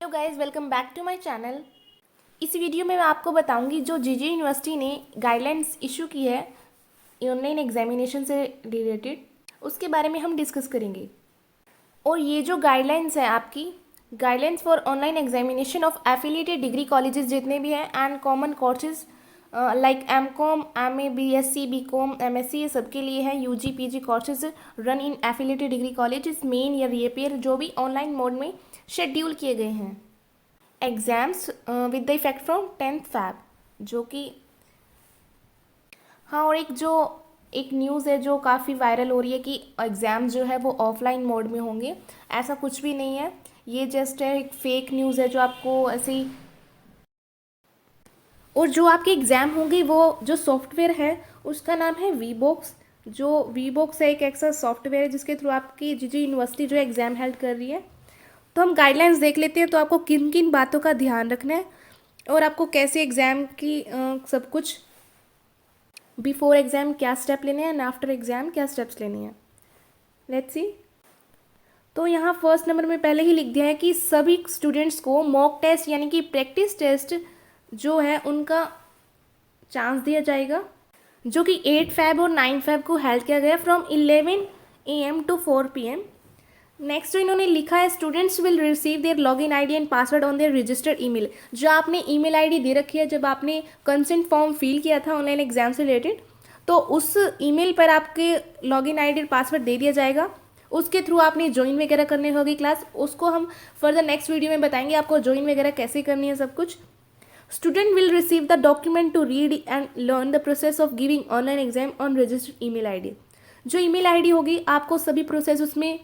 Hello guys, welcome back to my channel. इस video में मैं आपको बताऊंगी जो जीजे यूनिवर्सिटी ने गाइडलाइंस इशू की है ऑनलाइन एग्जामिनेशन से रिलेटेड, उसके बारे में हम डिस्कस करेंगे। और ये जो गाइडलाइंस है आपकी guidelines for online examination of affiliated degree colleges जितने भी हैं and common courses like M com, M A, B S C, B com, M S C, ये सबके लिए है। U G P G courses run in affiliated degree colleges main या reappear जो भी ऑनलाइन मोड में शेड्यूल किए गए हैं। Exams with the effect from 10th Feb, जो कि हाँ, और एक न्यूज़ है जो काफ़ी वायरल हो रही है कि एग्ज़ाम जो है वो ऑफलाइन मोड में होंगे। ऐसा कुछ भी नहीं है, ये जस्ट है एक फेक न्यूज़ है जो आपको ऐसे ही। और जो आपके एग्ज़ाम होंगे वो जो सॉफ्टवेयर है उसका नाम है वीबॉक्स। जो वीबॉक्स है एक ऐसा सॉफ्टवेयर है जिसके थ्रू आपकी जी यूनिवर्सिटी जो एग्ज़ाम हेल्ड कर रही है। तो हम गाइडलाइंस देख लेते हैं, तो आपको किन किन बातों का ध्यान रखना है और आपको कैसे एग्ज़ाम की सब कुछ बिफोर एग्ज़ाम क्या स्टेप लेने हैं एंड आफ्टर एग्ज़ाम क्या स्टेप्स लेने हैं। Let's see. तो यहाँ फर्स्ट नंबर में पहले ही लिख दिया है कि सभी स्टूडेंट्स को मॉक टेस्ट यानी कि प्रैक्टिस टेस्ट जो है उनका चांस दिया जाएगा, जो कि 8 फैब और 9 फैब को हेल्ड किया गया from 11 AM to 4 PM। Next जो इन्होंने लिखा है, students will receive their login ID and password on their registered email. जो आपने ईमेल आईडी दे रखी है जब आपने कंसेंट फॉर्म फिल किया था ऑनलाइन एग्जाम से रिलेटेड, तो उस ईमेल पर आपके लॉगिन आईडी और पासवर्ड दे दिया जाएगा। उसके थ्रू आपने ज्वाइन वगैरह करनी होगी क्लास, उसको हम फर्दर नेक्स्ट वीडियो में बताएंगे आपको ज्वाइन वगैरह कैसे करनी है सब कुछ। Student will receive the document to read and learn the process of giving online exam on registered email ID. जो ईमेल आईडी होगी आपको सभी प्रोसेस उसमें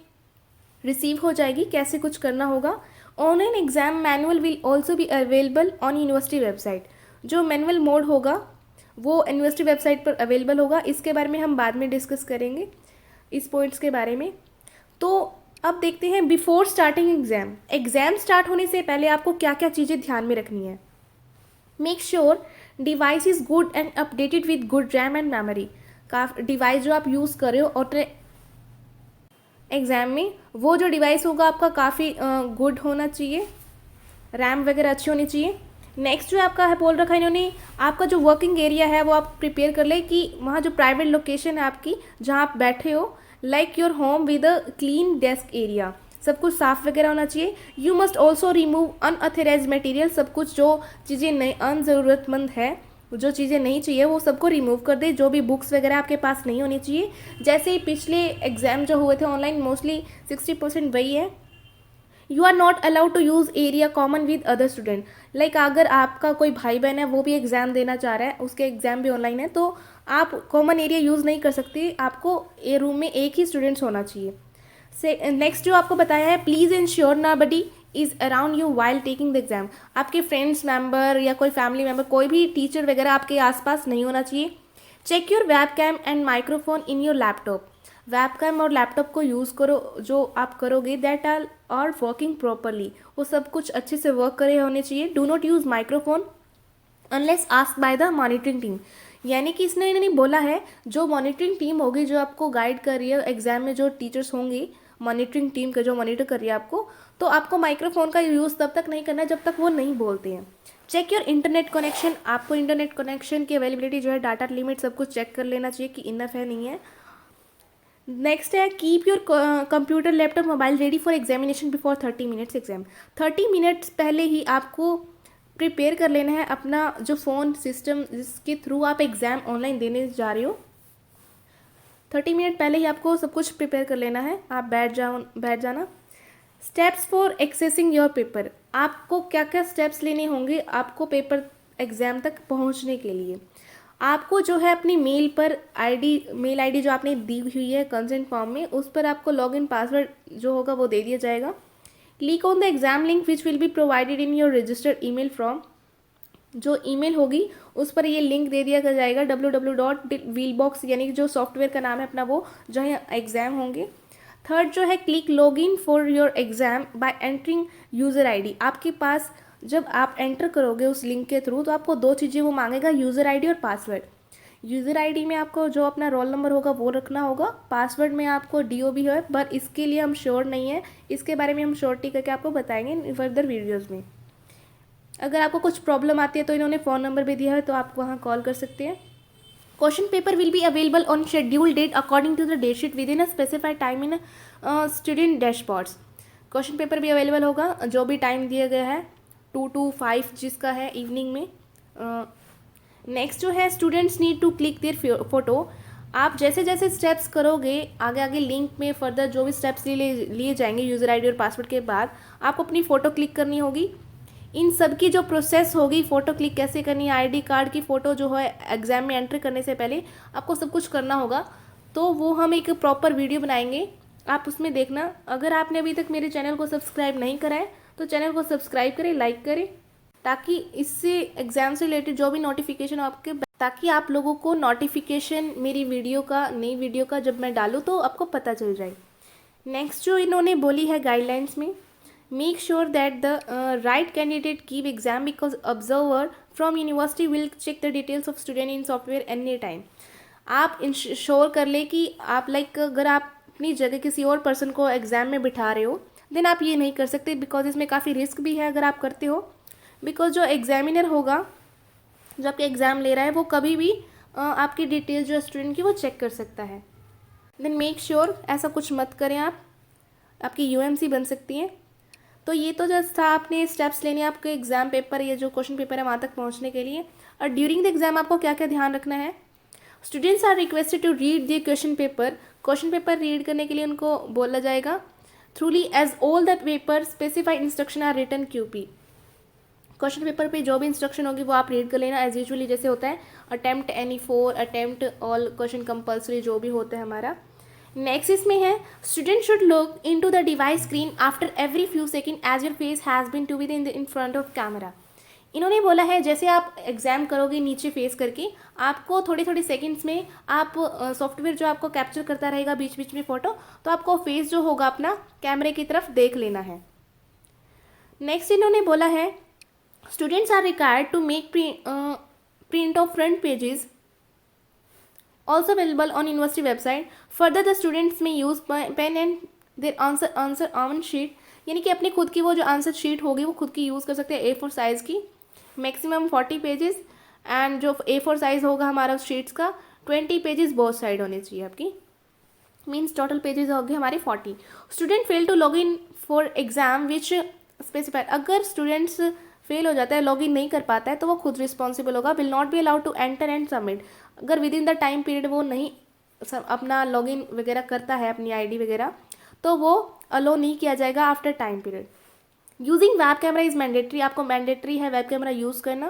रिसीव हो जाएगी, कैसे कुछ करना होगा। Online exam manual will also be available on university website. जो मैनुअल मोड होगा वो यूनिवर्सिटी वेबसाइट पर अवेलेबल होगा। इसके बारे में हम बाद में डिस्कस करेंगे, इस पॉइंट्स के बारे में। तो अब देखते हैं before starting exam, exam start होने से पहले आपको क्या क्या चीज़ें ध्यान में रखनी है। Make sure device is good and updated with good RAM and memory. Device जो आप यूज़ कर रहे हो और एग्ज़ाम में वो जो डिवाइस होगा आपका काफ़ी गुड होना चाहिए, रैम वगैरह अच्छी होनी चाहिए। नेक्स्ट जो आपका है बोल रखा है इन्होंने, आपका जो वर्किंग एरिया है वो आप प्रिपेयर कर ले कि वहाँ जो प्राइवेट लोकेशन है आपकी जहाँ आप बैठे हो, like your home with a clean desk area, सब कुछ साफ वगैरह होना चाहिए। You must also remove unauthorise material, सब कुछ जो चीज़ें नहीं अनज़रूरतमंद है, जो चीज़ें नहीं चाहिए वो सबको रिमूव कर दे। जो भी बुक्स वगैरह आपके पास नहीं होनी चाहिए, जैसे ही पिछले एग्जाम जो हुए थे ऑनलाइन मोस्टली 60% वही है। You are not allowed to use area common with other student. Like अगर आपका कोई भाई बहन है वो भी एग्ज़ाम देना चाह रहा है, उसके एग्ज़ाम भी ऑनलाइन है, तो आप कॉमन एरिया यूज़ नहीं कर सकते, आपको ए रूम में एक ही स्टूडेंट्स होना चाहिए। से नेक्स्ट जो आपको बताया है, please ensure nobody is around you while taking the exam. आपके फ्रेंड्स मेंबर या कोई फैमिली मेंबर, कोई भी टीचर वगैरह आपके आसपास नहीं होना चाहिए। Check your webcam and microphone in your laptop. Webcam और लैपटॉप को यूज़ करो, जो आप करोगे दैट आर वर्किंग प्रॉपरली, वो सब कुछ अच्छे से वर्क करे होने चाहिए। Do not use microphone unless ask by the monitoring team. यानी कि इसने इन्होंने बोला है जो मॉनिटरिंग टीम होगी जो आपको गाइड कर रही है एग्जाम में, जो टीचर्स होंगे मॉनिटरिंग टीम का जो मॉनिटर कर रही है आपको, तो आपको माइक्रोफोन का यूज़ तब तक नहीं करना है जब तक वो नहीं बोलते हैं। चेक योर इंटरनेट कनेक्शन, आपको इंटरनेट कनेक्शन की अवेलेबिलिटी जो है, डाटा लिमिट सब कुछ चेक कर लेना चाहिए कि इनफ है नहीं है। नेक्स्ट है, keep your computer laptop mobile ready for examination before 30 minutes exam. 30 minutes पहले ही आपको प्रिपेयर कर लेना है अपना जो फ़ोन सिस्टम जिसके थ्रू आप एग्ज़ाम ऑनलाइन देने जा रहे हो। 30 मिनट पहले ही आपको सब कुछ प्रिपेयर कर लेना है, आप बैठ जाना। Steps for accessing your paper, आपको क्या क्या स्टेप्स लेने होंगे आपको पेपर एग्ज़ाम तक पहुंचने के लिए। आपको जो है अपनी मेल आईडी जो आपने दी हुई है कंसेंट फॉर्म में, उस पर आपको लॉगिन पासवर्ड जो होगा वो दे दिया जाएगा। Click on the exam link which will be provided in your registered email from. जो ईमेल होगी उस पर ये लिंक दे दिया जाएगा www.wheelbox, यानी कि जो सॉफ्टवेयर का नाम है अपना वो जो है एग्ज़ाम होंगे। थर्ड जो है, click log in for your exam bye entering user ID. आपके पास जब आप एंटर करोगे उस लिंक के थ्रू तो आपको दो चीज़ें वो मांगेगा, यूज़र आईडी और पासवर्ड। यूज़र आईडी में आपको जो अपना रोल नंबर होगा वो रखना होगा, पासवर्ड में आपको DOB है, पर इसके लिए हम श्योर नहीं है, इसके बारे में हम श्योरिटी करके आपको बताएंगे फर्दर वीडियोज़ में। अगर आपको कुछ प्रॉब्लम आती है तो इन्होंने फ़ोन नंबर भी दिया है, तो आप वहाँ कॉल कर सकते हैं। Question paper will be available on schedule date according to the date sheet within a specified time in student dashboards. Question paper भी अवेलेबल होगा, जो भी टाइम दिया गया है 2 to 5 जिसका है इवनिंग में। नेक्स्ट जो है students need to click their photo. आप जैसे जैसे स्टेप्स करोगे आगे आगे लिंक में फर्दर जो भी स्टेप्स लिए जाएंगे यूज़र आईडी और पासवर्ड के बाद, आपको अपनी फ़ोटो क्लिक करनी होगी। इन सब की जो प्रोसेस होगी, फ़ोटो क्लिक कैसे करनी है, आईडी कार्ड की फ़ोटो जो है एग्ज़ाम में एंटर करने से पहले आपको सब कुछ करना होगा, तो वो हम एक प्रॉपर वीडियो बनाएंगे, आप उसमें देखना। अगर आपने अभी तक मेरे चैनल को सब्सक्राइब नहीं करा है तो चैनल को सब्सक्राइब करें, लाइक करें, ताकि इससे एग्ज़ाम से रिलेटेड जो भी नोटिफिकेशन आपके, ताकि आप लोगों को नोटिफिकेशन मेरी वीडियो का, नई वीडियो का जब मैं डालूँ तो आपको पता चल जाए। नेक्स्ट जो इन्होंने बोली है गाइडलाइंस में, make sure that the right candidate give exam because observer from university will check the details of student in software any time. आप इंश्योर कर ले कि आप अगर आप अपनी जगह किसी और पर्सन को एग्ज़ाम में बिठा रहे हो, देन आप ये नहीं कर सकते, बिकॉज इसमें काफ़ी रिस्क भी है अगर आप करते हो। बिकॉज जो एग्जामिनर होगा, जो आपके एग्ज़ाम ले रहा है, वो कभी भी आपकी डिटेल जो स्टूडेंट की वो चेक कर सकता है। देन मेक श्योर ऐसा कुछ मत करें आप, आपकी UMC बन सकती है। तो ये तो जस्ट था, आपने स्टेप्स लेने आपके एग्ज़ाम पेपर, ये जो क्वेश्चन पेपर है वहाँ तक पहुँचने के लिए। और ड्यूरिंग द एग्ज़ाम आपको क्या क्या ध्यान रखना है, students are requested to read the question paper. Question paper read करने के लिए उनको बोला जाएगा thoroughly as all the paper specified instruction are written QP। Question paper पे जो भी इंस्ट्रक्शन होगी वो आप रीड कर लेना एज यूजुअली जैसे होता है, attempt any 4, attempt all, question compulsory जो भी होता है हमारा। नेक्स्ट इसमें है student should look into the device screen after every few second as your face has been to be in front of camera. इन्होंने बोला है जैसे आप एग्जाम करोगे नीचे फेस करके, आपको थोड़े थोड़े सेकंड्स में आप सॉफ्टवेयर जो आपको कैप्चर करता रहेगा बीच बीच में फ़ोटो, तो आपको फेस जो होगा अपना कैमरे की तरफ देख लेना है। नेक्स्ट इन्होंने बोला है students are required to make print of front pages also available on university website. Further the students may use pen and their answer own sheet, यानी कि अपनी खुद की वो जो आंसर शीट होगी वो खुद की यूज़ कर सकते हैं A4 साइज़ की, मैक्सिमम 40 पेजेस, एंड जो A4 साइज़ होगा हमारा शीट्स का 20 पेजेस बोथ साइड होने चाहिए आपकी, मीन्स टोटल पेजेस होंगे हमारे 40। Student fail to log in for exam which specified. अगर स्टूडेंट्स फेल हो जाता है, लॉग इन नहीं कर पाता है, तो वो खुद रिस्पॉन्सिबल होगा। Will not be allowed to enter and submit. अगर within the time period वो नहीं अपना लॉगिन वगैरह करता है, अपनी आईडी वगैरह, तो वो अलो नहीं किया जाएगा after time period. Using web camera is mandatory. आपको मैंडेटरी है वेब कैमरा यूज़ करना।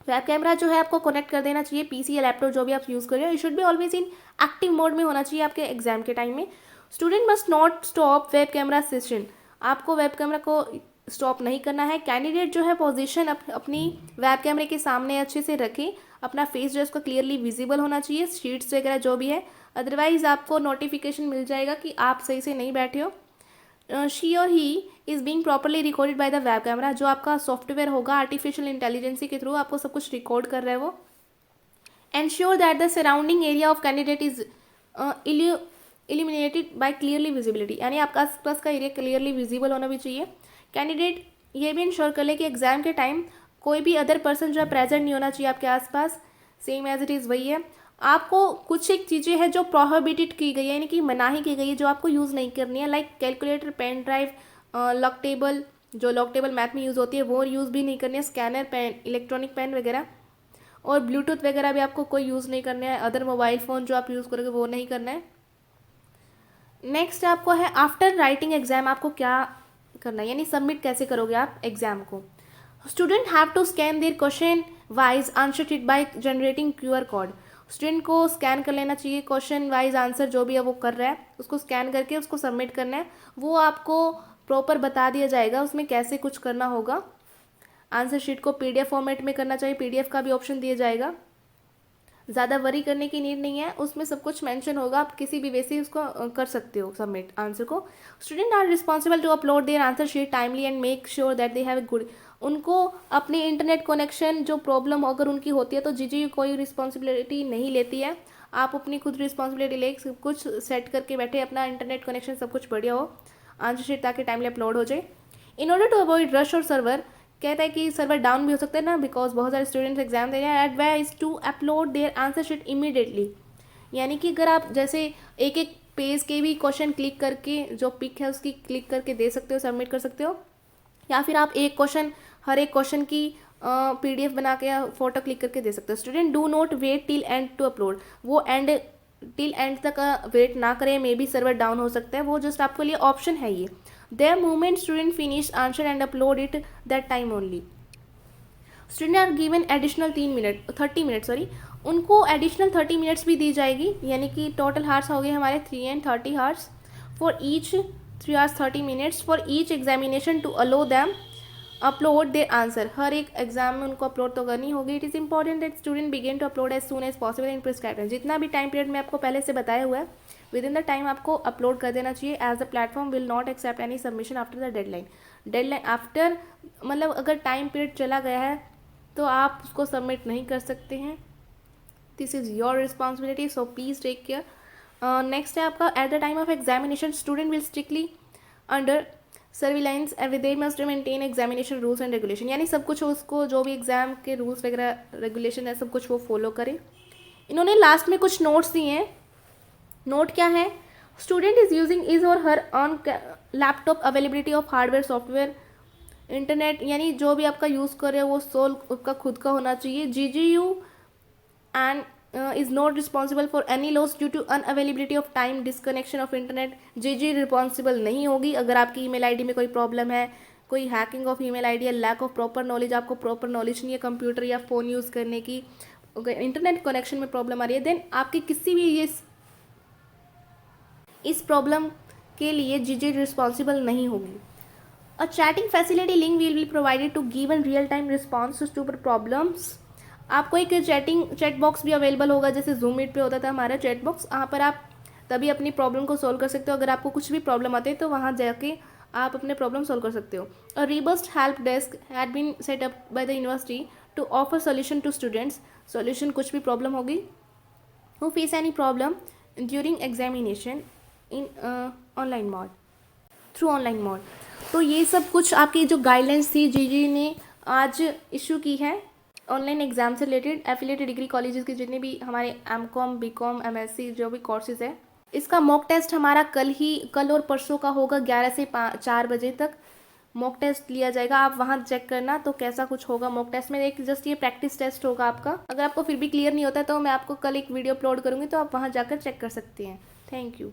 वेब कैमरा जो है आपको कनेक्ट कर देना चाहिए PC या लैपटॉप जो भी आप यूज़ कर रहे हो। It should be always in active mode में होना चाहिए आपके एग्जाम के टाइम में। Student must not stop web camera session. आपको वेब कैमरा को स्टॉप नहीं करना है। कैंडिडेट जो है पोजीशन अपनी वेब कैमरे के सामने अच्छे से रखें, अपना फेस जो है उसका क्लियरली विजिबल होना चाहिए, शीट्स वगैरह जो भी है, अदरवाइज़ आपको नोटिफिकेशन मिल जाएगा कि आप सही से नहीं बैठे हो। शी और he is being properly recorded by the web camera. जो आपका सॉफ्टवेयर होगा आर्टिफिशियल इंटेलिजेंस के थ्रू आपको सब कुछ रिकॉर्ड कर रहा है वो। Ensure that the surrounding area of candidate is illuminated by clearly visibility, यानी आपका आसपास का एरिया क्लियरली विजिबल होना भी चाहिए। कैंडिडेट ये भी इंश्योर कर ले कि एग्जाम के टाइम कोई भी अदर पर्सन जो है प्रेजेंट नहीं होना चाहिए आपके आसपास, सेम एज इट इज़ वही है। आपको कुछ एक चीज़ें हैं जो प्रोहिबिटेड की गई है, यानी कि मनाही की गई है, जो आपको यूज़ नहीं करनी है, like calculator, pen drive, log table, जो लॉक टेबल मैथ में यूज़ होती है वो यूज़ भी नहीं करनी है, स्कैनर, पेन, इलेक्ट्रॉनिक पेन वगैरह, और ब्लूटूथ वगैरह भी आपको कोई यूज़ नहीं करना है। अदर मोबाइल फ़ोन जो आप यूज़ करोगे वो नहीं करना है। नेक्स्ट आपको है आफ्टर राइटिंग एग्जाम आपको क्या करना है, यानी सबमिट कैसे करोगे आप एग्जाम को। Student have to scan their question wise answer sheet by generating QR code. Student को स्कैन कर लेना चाहिए, क्वेश्चन वाइज आंसर जो भी है वो कर रहा है उसको स्कैन करके उसको सबमिट करना है। वो आपको प्रॉपर बता दिया जाएगा उसमें कैसे कुछ करना होगा। आंसर शीट को PDF फॉर्मेट में करना चाहिए, PDF का भी ऑप्शन दिया जाएगा। ज़्यादा वरी करने की नीड नहीं है, उसमें सब कुछ मेंशन होगा, आप किसी भी वे से उसको कर सकते हो सबमिट आंसर को। Student are responsible to upload their answer sheet timely and make sure that they have a good. उनको अपनी इंटरनेट कनेक्शन जो प्रॉब्लम अगर उनकी होती है तो जीजी कोई रिस्पॉन्सिबिलिटी नहीं लेती है। आप अपनी खुद रिस्पॉन्सिबिलिटी ले सब कुछ सेट करके बैठे, अपना इंटरनेट कनेक्शन सब कुछ बढ़िया हो, आंसर शीट ताकि टाइमली अपलोड हो जाए। In order to avoid rush और सर्वर, कहता है कि सर्वर डाउन भी हो सकता है ना, बिकॉज बहुत सारे स्टूडेंट्स एग्जाम दे रहे हैं। Advise to upload their answer sheet immediately, यानी कि अगर आप जैसे एक एक पेज के भी क्वेश्चन क्लिक करके जो पिक है उसकी क्लिक करके दे सकते हो, सबमिट कर सकते हो, या फिर आप एक क्वेश्चन हर एक क्वेश्चन की पीडीएफ बना के या फोटो क्लिक करके दे सकते हो। Student do not wait till end to upload, वो टिल एंड तक वेट ना करें, मे बी सर्वर डाउन हो सकता है, वो जस्ट आपके लिए ऑप्शन है ये। The moment student finish answer and upload it that time only. Student are given additional 30 minute sorry, उनको एडिशनल 30 मिनट्स भी दी जाएगी, यानी कि टोटल हार्स हो गए हमारे 3 and 30 hours for each 3 hours 30 minutes for each examination to allow them upload their answer. हर एक एग्जाम में उनको अपलोड तो करनी होगी। It is important that student begin to upload as soon as possible in prescribed time, जितना भी time period में आपको पहले से बताया हुआ है विद इन द टाइम आपको अपलोड कर देना चाहिए, as the platform will not accept any submission after the deadline after, मतलब अगर टाइम पीरियड चला गया है तो आप उसको सबमिट नहीं कर सकते हैं। This is your responsibility, so please take care. Next है आपका, at the time of examination student will strictly under surveillance and they must maintain examination rules and regulation, यानी सब कुछ उसको जो भी एग्जाम के रूल्स वगैरह रेगुलेशन है सब कुछ वो फॉलो करें। इन्होंने लास्ट में कुछ नोट्स दिए हैं। नोट क्या है, स्टूडेंट इज यूजिंग इज और her on laptop availability of hardware software internet, यानी जो भी आपका यूज़ कर रहे हो वो सोल आपका खुद का होना चाहिए। GGU and is not responsible for any loss due to unavailability of time disconnection of internet। GG responsible नहीं होगी अगर आपकी ईमेल आईडी में कोई प्रॉब्लम है, कोई हैकिंग ऑफ ईमेल आईडी या लैक ऑफ प्रॉपर नॉलेज, आपको प्रॉपर नॉलेज नहीं है कंप्यूटर या फ़ोन यूज़ करने की, इंटरनेट कनेक्शन में प्रॉब्लम आ रही है, देन आपकी किसी भी इस प्रॉब्लम के लिए GG रिस्पॉन्सिबल नहीं होगी। A chatting facility link will be provided to given real time response to problems. आपको एक चैट बॉक्स भी अवेलेबल होगा, जैसे जूम मीट पे होता था हमारा चैट बॉक्स, वहाँ पर आप तभी अपनी प्रॉब्लम को सॉल्व कर सकते हो। अगर आपको कुछ भी प्रॉब्लम आती है तो वहाँ जाके आप अपने प्रॉब्लम सॉल्व कर सकते हो। A robust help desk had been set up by the university to offer solution to students. Solution कुछ भी प्रॉब्लम होगी, who face any problem during examination in online mode, through online mode. तो ये सब कुछ आपकी जो गाइडलाइंस थी जीजी ने आज इशू की है ऑनलाइन एग्जाम से रिलेटेड। एफिलिएटेड डिग्री कॉलेजेस के जितने भी हमारे MCOM BCOM MSc जो भी कोर्सेज है, इसका मॉक टेस्ट हमारा कल और परसों का होगा 11 से 4 बजे तक मॉक टेस्ट लिया जाएगा। आप वहाँ चेक करना तो कैसा कुछ होगा मॉक टेस्ट में। एक जस्ट ये प्रैक्टिस टेस्ट होगा आपका। अगर आपको फिर भी क्लियर नहीं होता है तो मैं आपको कल एक वीडियो अपलोड करूँगी, तो आप वहाँ जाकर चेक कर सकते हैं। Thank you.